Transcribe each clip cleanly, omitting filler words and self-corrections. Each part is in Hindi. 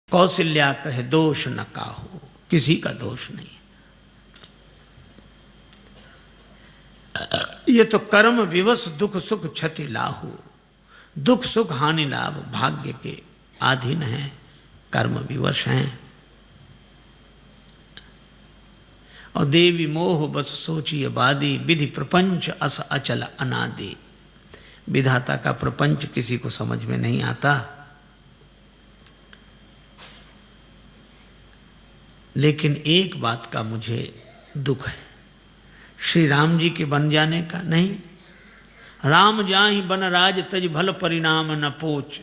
कौशल्या कहे दोष न काहू, किसी का दोष नहीं। ये तो कर्म विवश दुख सुख क्षति लाहू, दुख सुख हानि लाभ भाग्य के अधीन हैं, कर्म विवश हैं। और देवी मोह बस सोचिए बादी, विधि प्रपंच अस अचल अनादि। विधाता का प्रपंच किसी को समझ में नहीं आता, लेकिन एक बात का मुझे दुख है, श्री राम जी के बन जाने का नहीं। राम जाहि बन राज तज भल परिणाम न पोच।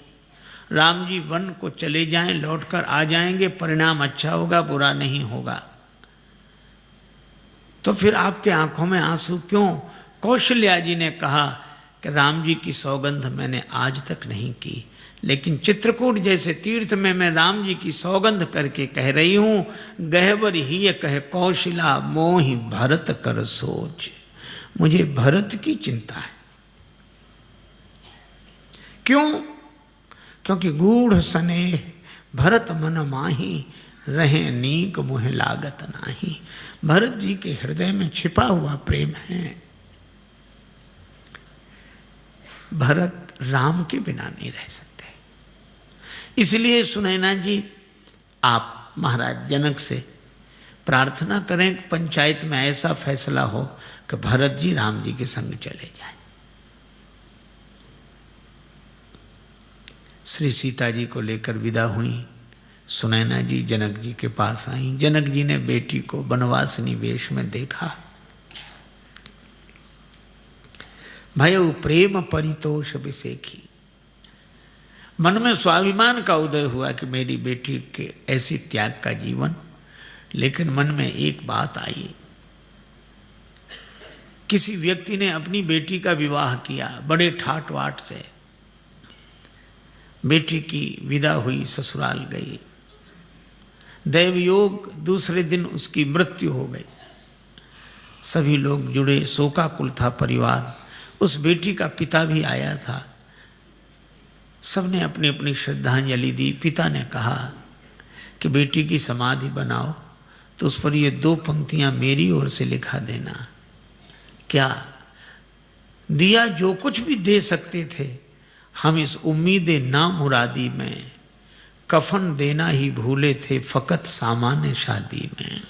राम जी वन को चले जाएं, लौटकर आ जाएंगे, परिणाम अच्छा होगा, बुरा नहीं होगा। तो फिर आपके आंखों में आंसू क्यों? कौशल्या जी ने कहा कि राम जी की सौगंध मैंने आज तक नहीं की, लेकिन चित्रकूट जैसे तीर्थ में मैं राम जी की सौगंध करके कह रही हूं, गहवर ही कहे कौशला मोहि भरत कर सोच। मुझे भरत की चिंता है। क्यों? क्योंकि गूढ़ स्नेह भरत मन माही, रहे नीक मुह लागत नाही। भरत जी के हृदय में छिपा हुआ प्रेम है। भरत राम के बिना नहीं रह सकते। इसलिए सुनैना जी, आप महाराज जनक से प्रार्थना करें कि पंचायत में ऐसा फैसला हो कि भरत जी राम जी के संग चले जाएं। श्री सीता जी को लेकर विदा हुई। सुनैना जी जनक जी के पास आई। जनक जी ने बेटी को वनवासिनी वेश में देखा। भयउ प्रेम परितोष विसेखी। मन में स्वाभिमान का उदय हुआ कि मेरी बेटी के ऐसी त्याग का जीवन। लेकिन मन में एक बात आई, किसी व्यक्ति ने अपनी बेटी का विवाह किया बड़े ठाट वाट से। बेटी की विदा हुई, ससुराल गई। दैवयोग दूसरे दिन उसकी मृत्यु हो गई। सभी लोग जुड़े, शोकाकुल था परिवार। उस बेटी का पिता भी आया था। सबने अपनी अपनी श्रद्धांजलि दी। पिता ने कहा कि बेटी की समाधि बनाओ तो उस पर ये 2 पंक्तियां मेरी ओर से लिखा देना। क्या दिया? जो कुछ भी दे सकते थे हम इस उम्मीद ना मुरादी में, कफन देना ही भूले थे फकत सामान्य शादी में।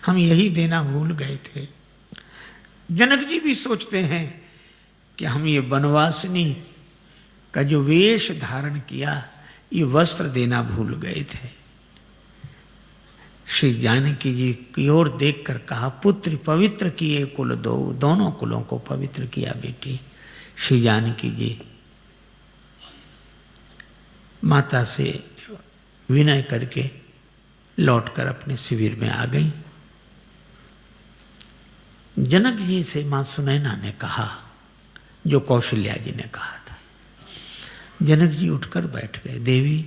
हम यही देना भूल गए थे। जनक जी भी सोचते हैं कि हम ये वनवासिनी का जो वेश धारण किया, ये वस्त्र देना भूल गए थे। श्री जानकी जी की ओर देखकर कहा, पुत्र पवित्र किए कुल दो। दोनों कुलों को पवित्र किया बेटी। श्री जानकी जी माता से विनय करके लौटकर अपने शिविर में आ गई। जनक जी से मां सुनैना ने कहा जो कौशल्या जी ने कहा था। जनक जी उठकर बैठ गए। देवी,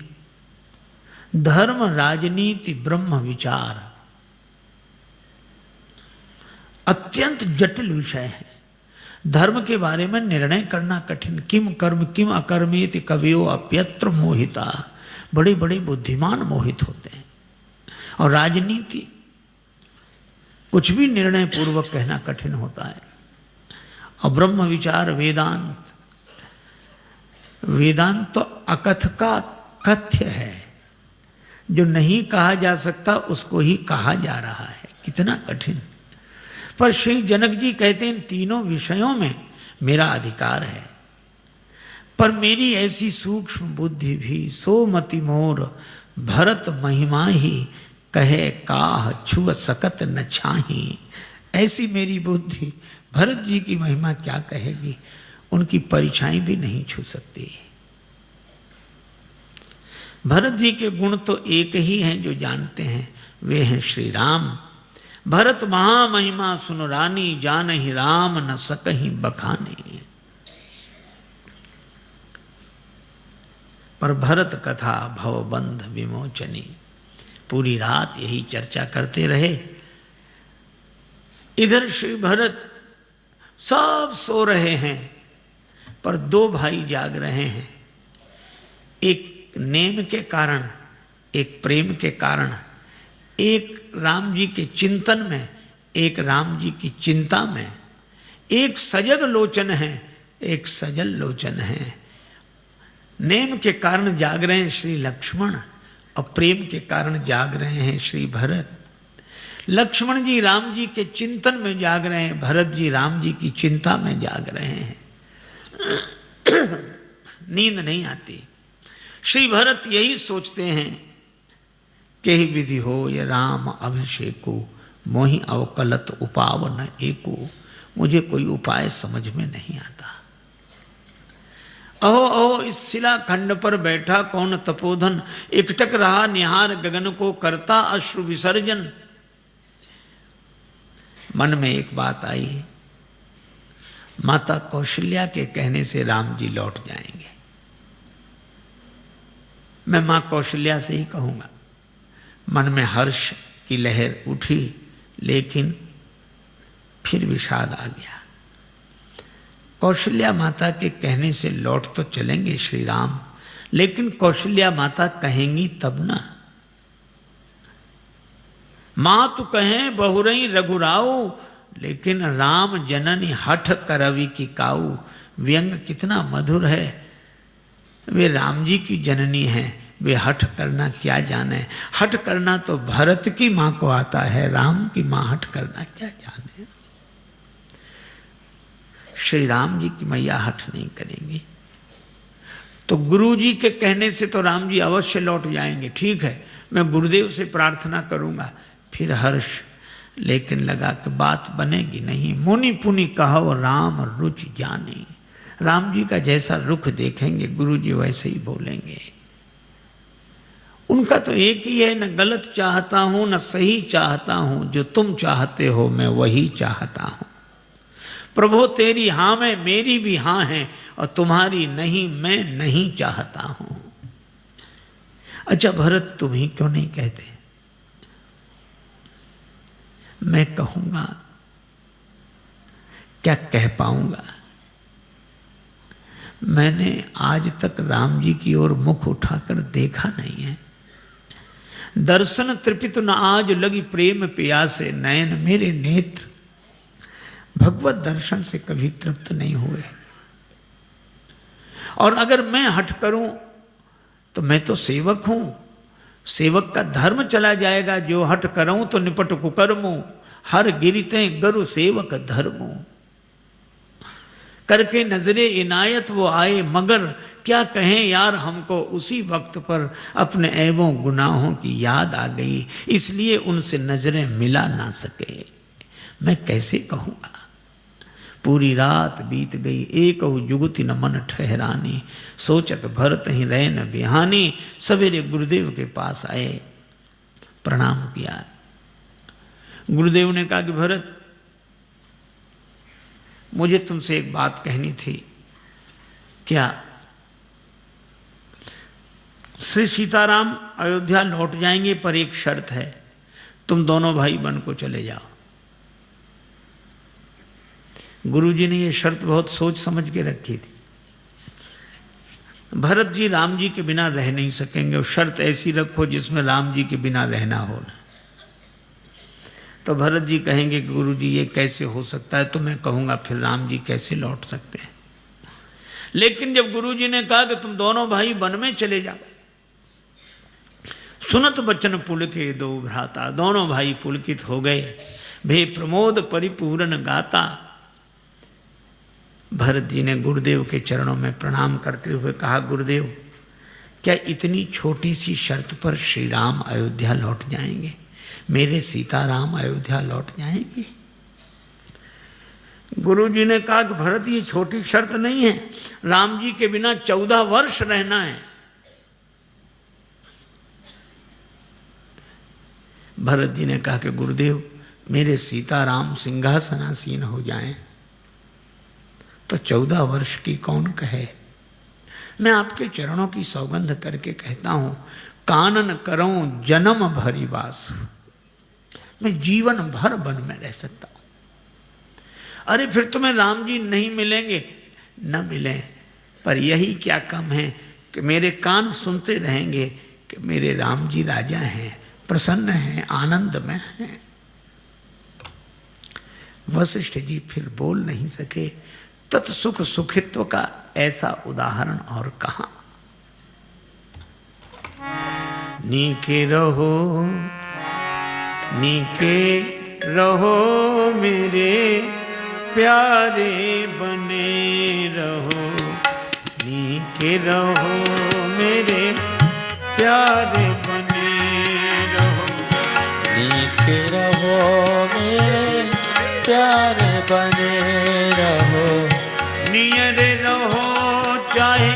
धर्म राजनीति ब्रह्म विचार अत्यंत जटिल विषय है। धर्म के बारे में निर्णय करना कठिन। किम कर्म किम अकर्मेति कवियो अप्यत्र मोहिता। बड़े बड़े बुद्धिमान मोहित होते हैं। और राजनीति, कुछ भी निर्णय पूर्वक कहना कठिन होता है। और ब्रह्म विचार, वेदांत, वेदांत तो अकथ का कथ्य है। जो नहीं कहा जा सकता उसको ही कहा जा रहा है। कितना कठिन। पर श्री जनक जी कहते हैं इन तीनों विषयों में मेरा अधिकार है, पर मेरी ऐसी सूक्ष्म बुद्धि भी सोमति मोर भरत महिमा ही कहे काह छुअ सकत न छाही। ऐसी मेरी बुद्धि भरत जी की महिमा क्या कहेगी, उनकी परीक्षाएं भी नहीं छू सकती। भरत जी के गुण तो एक ही हैं जो जानते हैं, वे हैं श्री राम। भरत महामहिमा सुन रानी, जान ही राम न सकहीं बखानी। पर भरत कथा भवबंध विमोचनी। पूरी रात यही चर्चा करते रहे। इधर श्री भरत सब सो रहे हैं, पर 2 भाई जाग रहे हैं। एक नेम के कारण, एक प्रेम के कारण, एक राम जी के चिंतन में, एक राम जी की चिंता में, एक सजग लोचन है, एक सजल लोचन है। नेम के कारण जाग रहे हैं श्री लक्ष्मण और प्रेम के कारण जाग रहे हैं श्री भरत। लक्ष्मण जी राम जी के चिंतन में जाग रहे हैं, भरत जी राम जी की चिंता में जाग रहे हैं। नींद नहीं आती। श्री भरत यही सोचते हैं कि ही विधि हो ये राम अभिषेको, मोहि अवकलत उपाव न एको। मुझे कोई उपाय समझ में नहीं आता। अहो अहो इस शिला खंड पर बैठा कौन तपोधन, एकटक रहा निहार गगन को करता अश्रु विसर्जन। मन में एक बात आई, माता कौशल्या के कहने से राम जी लौट जाएंगे। मैं मां कौशल्या से ही कहूंगा। मन में हर्ष की लहर उठी, लेकिन फिर विषाद आ गया। कौशल्या माता के कहने से लौट तो चलेंगे श्री राम, लेकिन कौशल्या माता कहेंगी तब ना। मां तो कहें बहुरई रघुराऊ, लेकिन राम जननी हठ करवि की काऊ। व्यंग कितना मधुर है। वे राम जी की जननी हैं, वे हठ करना क्या जाने। हठ करना तो भरत की मां को आता है, राम की मां हठ करना क्या जाने। श्री राम जी की मैया हठ नहीं करेंगी। तो गुरु जी के कहने से तो राम जी अवश्य लौट जाएंगे। ठीक है, मैं गुरुदेव से प्रार्थना करूंगा। फिर हर्ष, लेकिन लगा कि बात बनेगी नहीं। मुनि पुनि कहो राम रुचि जाने। राम जी का जैसा रुख देखेंगे गुरु जी वैसे ही बोलेंगे। उनका तो एक ही है, न गलत चाहता हूं न सही चाहता हूं, जो तुम चाहते हो मैं वही चाहता हूं। प्रभु तेरी हाँ में मेरी भी हाँ है, और तुम्हारी नहीं मैं नहीं चाहता हूं। अच्छा भरत तुम ही क्यों नहीं कहते? मैं कहूंगा, क्या कह पाऊंगा? मैंने आज तक राम जी की ओर मुख उठाकर देखा नहीं है। दर्शन तृपित न आज लगी प्रेम प्यासे, नयन मेरे नेत्र भगवत दर्शन से कभी तृप्त नहीं हुए। और अगर मैं हट करूं तो मैं तो सेवक हूं, सेवक का धर्म चला जाएगा। जो हट करूं तो निपट कुकर्मो, हर गिरते गरु सेवक धर्मो। करके नजरे इनायत वो आए, मगर क्या कहें यार हमको। उसी वक्त पर अपने ऐबों गुनाहों की याद आ गई, इसलिए उनसे नजरें मिला ना सके। मैं कैसे कहूँगा? पूरी रात बीत गई, एक जुगति न मन ठहरानी। सोचत भरत ही रहे न बिहानी। सवेरे गुरुदेव के पास आए, प्रणाम किया। गुरुदेव ने कहा कि भरत मुझे तुमसे एक बात कहनी थी। क्या? श्री सीताराम अयोध्या लौट जाएंगे, पर एक शर्त है, तुम दोनों भाई वन को चले जाओ। गुरुजी ने ये शर्त बहुत सोच समझ के रखी थी। भरत जी राम जी के बिना रह नहीं सकेंगे, और शर्त ऐसी रखो जिसमें राम जी के बिना रहना हो ना। तो भरत जी कहेंगे कि गुरु जी ये कैसे हो सकता है? तो मैं कहूँगा फिर राम जी कैसे लौट सकते हैं? लेकिन जब गुरु जी ने कहा कि तुम दोनों भाई वन में चले जाओ, सुनत बचन पुलके दो भ्राता। दोनों भाई पुलकित हो गए, भे प्रमोद परिपूर्ण गाता। भरत जी ने गुरुदेव के चरणों में प्रणाम करते हुए कहा, गुरुदेव क्या इतनी छोटी सी शर्त पर श्री राम अयोध्या लौट जाएंगे? मेरे सीताराम अयोध्या लौट जाएंगे? गुरु जी ने कहा कि भरत ये छोटी शर्त नहीं है, राम जी के बिना 14 वर्ष रहना है। भरत जी ने कहा कि गुरुदेव मेरे सीताराम सिंहासनासीन हो जाएं तो 14 वर्ष की कौन कहे। मैं आपके चरणों की सौगंध करके कहता हूं, कानन करऊं जन्म भरी वास। मैं जीवन भर वन में रह सकता हूं। अरे फिर तुम्हें राम जी नहीं मिलेंगे, न मिले, पर यही क्या कम है कि मेरे कान सुनते रहेंगे कि कि मेरे राम जी राजा हैं, प्रसन्न हैं, आनंद में हैं। वशिष्ठ जी फिर बोल नहीं सके। तत्सुख सुखित्व का ऐसा उदाहरण और कहाँ। नीके रहो, नीके रहो मेरे प्यारे बने रहो, नीके रहो मेरे प्यारे बने रहो, नीके रहो मेरे प्यारे बने रहो, नियरे रहो चाहे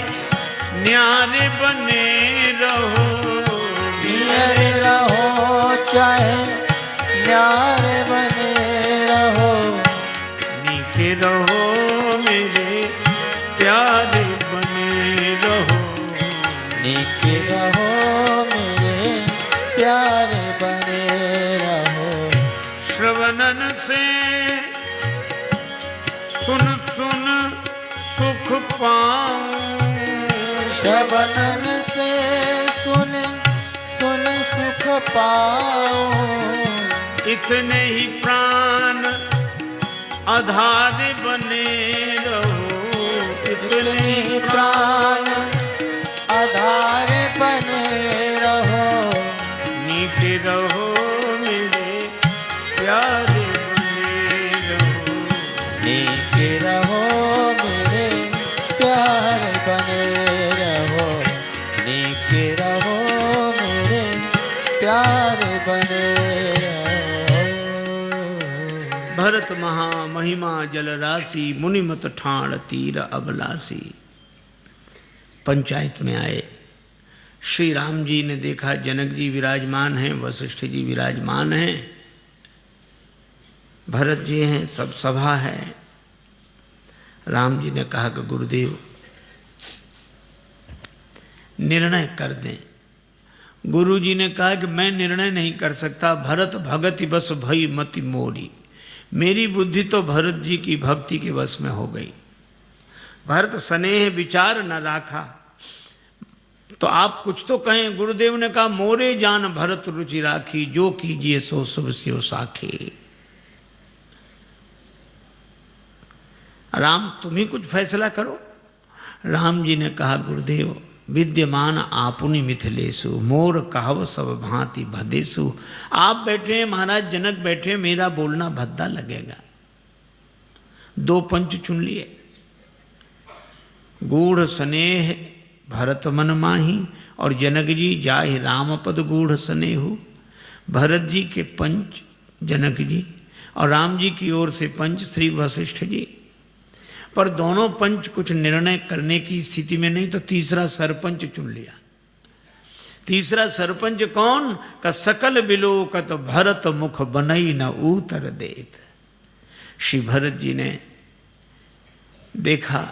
न्यारे बने रहो, नियरे रहो चाहे न्यारे बने रहो, नीके रहो मेरे प्यारे बने रहो, नीके रहो मेरे प्यारे बने रहो। श्रवणन से सुन सुन सुख पाऊं, श्रवणन से सुन सुन सुख पाऊं, इतने ही प्राण आधार बने रहो, इतने ही प्राण आधार बने रहो, नीके रहो मेरे प्यारे बने रहो, नीके रहो मेरे प्यारे बने रहो, नीके रहो मेरे प्यारे बने रहो। भरत महा महिमा जल राशि, मुनिमत ठाण तीर अबलासी। पंचायत में आए। श्री राम जी ने देखा जनक जी विराजमान हैं, वशिष्ठ जी विराजमान हैं, भरत जी हैं, सब सभा है। राम जी ने कहा कि गुरुदेव निर्णय कर दें। गुरु जी ने कहा कि मैं निर्णय नहीं कर सकता, भरत भगति बस भई मति मोरी। मेरी बुद्धि तो भरत जी की भक्ति के वश में हो गई। भरत स्नेह विचार न राखा, तो आप कुछ तो कहें। गुरुदेव ने कहा मोरे जान भरत रुचि राखी, जो कीजिए सो शुभ स्यो साखे। राम तुम ही कुछ फैसला करो। राम जी ने कहा गुरुदेव विद्यमान आपुनि मिथिलेशु, मोर कहव सब भांति भदेशु। आप बैठे हैं, महाराज जनक बैठे, मेरा बोलना भद्दा लगेगा। दो पंच चुन लिए। गूढ़ स्नेह भरत मन माही, और जनक जी जाहि राम पद गूढ़ स्नेहु। भरत जी के पंच जनक जी, और राम जी की ओर से पंच श्री वशिष्ठ जी। पर दोनों पंच कुछ निर्णय करने की स्थिति में नहीं, तो तीसरा सरपंच चुन लिया। तीसरा सरपंच कौन? का सकल बिलोकत भरत मुख बनई न उतर देत। श्री भरत जी ने देखा,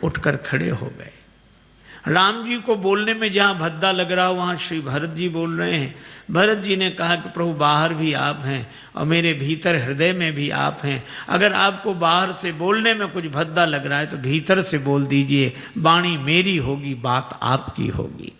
उठकर खड़े हो गए। राम जी को बोलने में जहाँ भद्दा लग रहा वहाँ श्री भरत जी बोल रहे हैं। भरत जी ने कहा कि प्रभु बाहर भी आप हैं और मेरे भीतर हृदय में भी आप हैं। अगर आपको बाहर से बोलने में कुछ भद्दा लग रहा है तो भीतर से बोल दीजिए, वाणी मेरी होगी, बात आपकी होगी।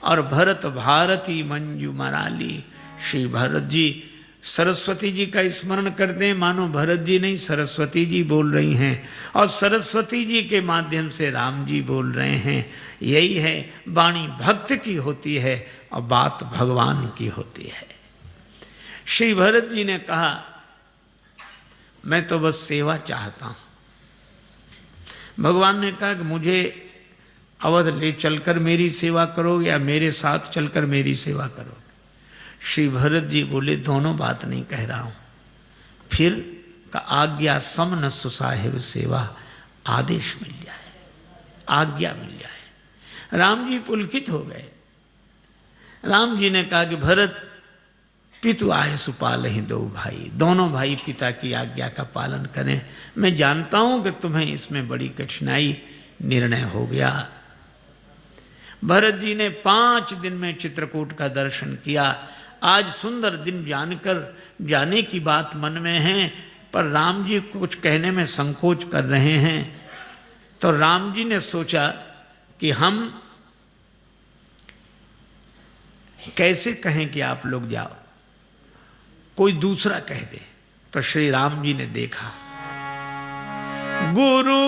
और भरत भारती मंजू मराली। श्री भरत जी सरस्वती जी का स्मरण करते हैं, मानो भरत जी नहीं सरस्वती जी बोल रही हैं, और सरस्वती जी के माध्यम से राम जी बोल रहे हैं। यही है, वाणी भक्त की होती है और बात भगवान की होती है। श्री भरत जी ने कहा मैं तो बस सेवा चाहता हूँ। भगवान ने कहा कि मुझे अवध ले चलकर मेरी सेवा करो या मेरे साथ चलकर मेरी सेवा करो। श्री भरत जी बोले दोनों बात नहीं कह रहा हूं। फिर का आज्ञा समन सुसाहिब सेवा, आदेश मिल जाए, आज्ञा मिल जाए। राम जी पुलकित हो गए। राम जी ने कहा कि भरत पितु आए सुपाल ही दो भाई, दोनों भाई पिता की आज्ञा का पालन करें। मैं जानता हूं कि तुम्हें इसमें बड़ी कठिनाई, निर्णय हो गया। भरत जी ने 5 दिन में चित्रकूट का दर्शन किया। आज सुंदर दिन जानकर जाने की बात मन में है, पर राम जी कुछ कहने में संकोच कर रहे हैं। तो राम जी ने सोचा कि हम कैसे कहें कि आप लोग जाओ, कोई दूसरा कह दे। तो श्री राम जी ने देखा गुरु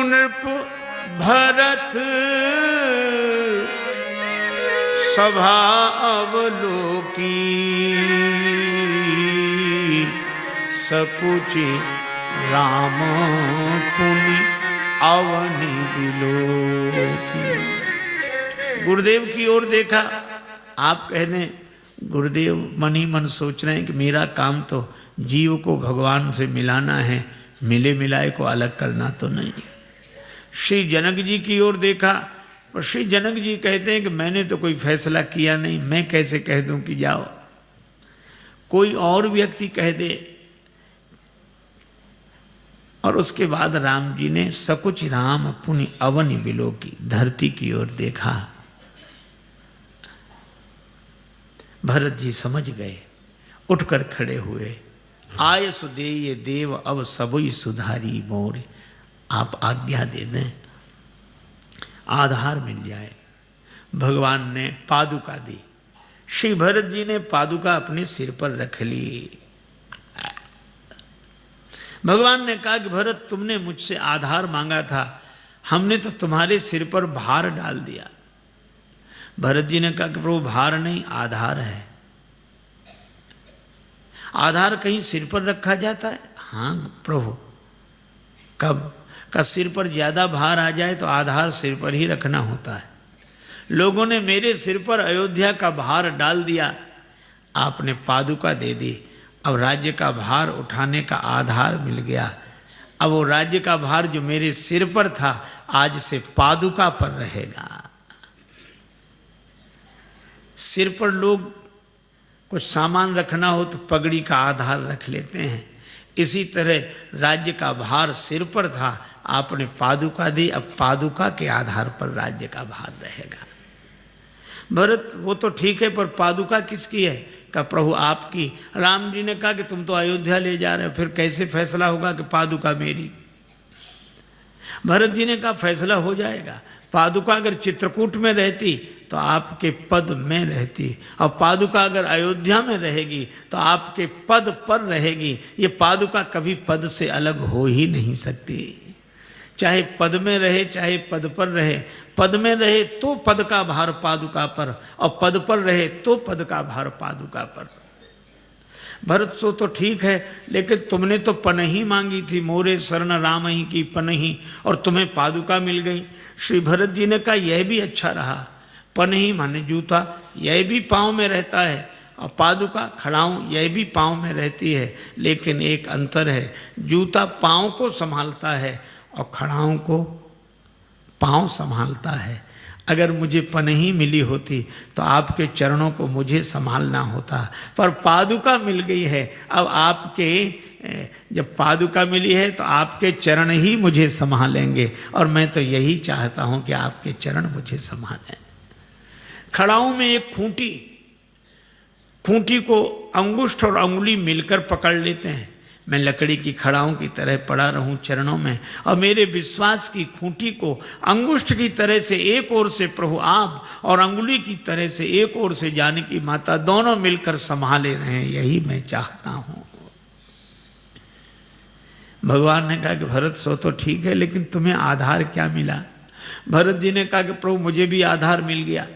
नृप भरत सभा अवलोकी, सकुचि राम पुनि अवनि बिलोकी। गुरुदेव की ओर देखा। आप कहने गुरुदेव मन ही मन सोच रहे हैं कि मेरा काम तो जीव को भगवान से मिलाना है, मिले मिलाए को अलग करना तो नहीं। श्री जनक जी की ओर देखा और श्री जनक जी कहते हैं कि मैंने तो कोई फैसला किया नहीं, मैं कैसे कह दूं कि जाओ। कोई और व्यक्ति कह दे। और उसके बाद राम जी ने सकुच राम पुनि अवनि बिलोकी, धरती की ओर देखा। भरत जी समझ गए, उठकर खड़े हुए। आय सुदेय देव अब सबुई सुधारी मोर, आप आज्ञा दे दें, आधार मिल जाए। भगवान ने पादुका दी। श्री भरत जी ने पादुका अपने सिर पर रख ली। भगवान ने कहा कि भरत, तुमने मुझसे आधार मांगा था, हमने तो तुम्हारे सिर पर भार डाल दिया। भरत जी ने कहा कि प्रभु भार नहीं, आधार है। आधार कहीं सिर पर रखा जाता है? हाँ प्रभु। कब का सिर पर ज्यादा भार आ जाए तो आधार सिर पर ही रखना होता है। लोगों ने मेरे सिर पर अयोध्या का भार डाल दिया, आपने पादुका दे दी। अब राज्य का भार उठाने का आधार मिल गया। अब वो राज्य का भार जो मेरे सिर पर था आज से पादुका पर रहेगा। सिर पर लोग कुछ सामान रखना हो तो पगड़ी का आधार रख लेते हैं। इसी तरह राज्य का भार सिर पर था, आपने पादुका दी, अब पादुका के आधार पर राज्य का भार रहेगा। भरत, वो तो ठीक है, पर पादुका किसकी है? कहा प्रभु आपकी। राम जी ने कहा कि तुम तो अयोध्या ले जा रहे हो, फिर कैसे फैसला होगा कि पादुका मेरी? भरत जी ने कहा फैसला हो जाएगा। पादुका अगर चित्रकूट में रहती तो आपके पद में रहती, और पादुका अगर अयोध्या में रहेगी तो आपके पद पर रहेगी। ये पादुका कभी पद से अलग हो ही नहीं सकती। चाहे पद में रहे चाहे पद पर रहे, पद में रहे तो पद का भार पादुका पर, और पद पर रहे तो पद का भार पादुका पर। भरत, सो तो ठीक है, लेकिन तुमने तो पनही मांगी थी, मोरे शरण राम ही की पनही, और तुम्हें पादुका मिल गई। श्री भरत जी ने कहा यह भी अच्छा रहा। पनही माने जूता, यह भी पाँव में रहता है, और पादुका खड़ाऊँ यह भी पाँव में रहती है। लेकिन एक अंतर है, जूता पाँव को संभालता है और खड़ाऊँ को पाँव संभालता है। अगर मुझे पनही मिली होती तो आपके चरणों को मुझे संभालना होता, पर पादुका मिल गई है। अब आपके जब पादुका मिली है तो आपके चरण ही मुझे संभालेंगे, और मैं तो यही चाहता हूँ कि आपके चरण मुझे संभालें। खड़ाऊँ में एक खूंटी को अंगुष्ठ और अंगुली मिलकर पकड़ लेते हैं। मैं लकड़ी की खड़ाऊं की तरह पड़ा रहूं चरणों में, और मेरे विश्वास की खूंटी को अंगुष्ठ की तरह से एक ओर से प्रभु आप और अंगुली की तरह से एक ओर से जानकी माता दोनों मिलकर संभाले रहें, यही मैं चाहता हूं। भगवान ने कहा कि भरत, सो तो ठीक है, लेकिन तुम्हें आधार क्या मिला? भरत जी ने कहा कि प्रभु मुझे भी आधार मिल गया।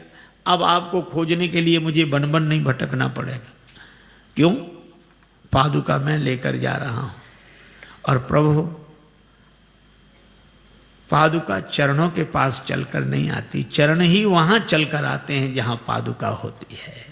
अब आपको खोजने के लिए मुझे वन वन नहीं भटकना पड़ेगा। क्यों? पादुका मैं लेकर जा रहा हूं, और प्रभु पादुका चरणों के पास चलकर नहीं आती, चरण ही वहां चलकर आते हैं जहां पादुका होती है।